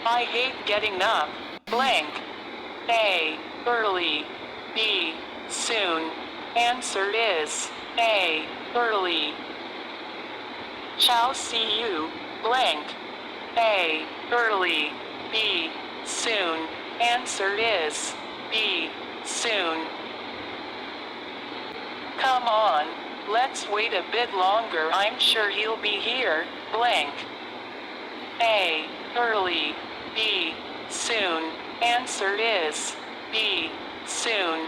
I hate getting up. Blank. A. Early. B. Soon. Answer is A. Early. Shall see you. Blank. A. Early. B. Soon. Answer is B. Soon. Come on. Let's wait a bit longer. I'm sure he'll be here. Blank. A. Early. B. Soon. Answer is B. Soon.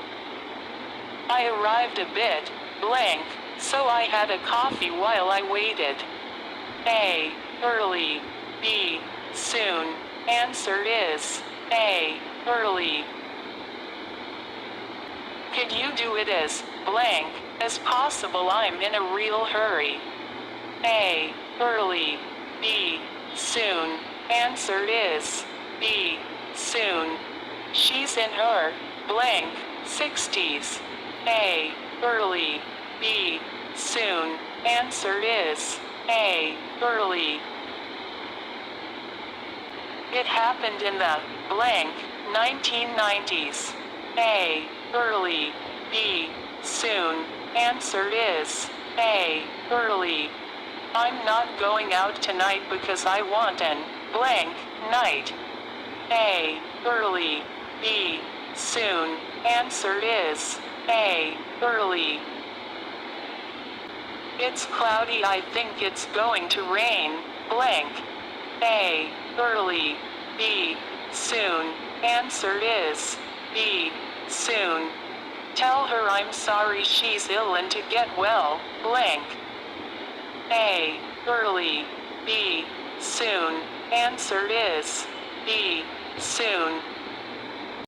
I arrived a bit. Blank. So I had a coffee while I waited. A. Early. B. Soon. Answer is A. Early. Could you do it as blank as possible? I'm in a real hurry. A. Early. B. Soon. Answer is B. Soon. She's in her blank 60s. A. Early. B. Soon. Answer is A. Early. It happened in the blank 1990s. A. Early. B. Soon. Answer is A. Early. I'm not going out tonight because I want an blank night. A. Early. B. Soon. Answer is A. Early. It's cloudy. I think it's going to rain. Blank. A. Early. B. Soon. Answer is B. Soon. Tell her I'm sorry she's ill and to get well. Blank. A. Early. B. Soon. Answer is B. Soon.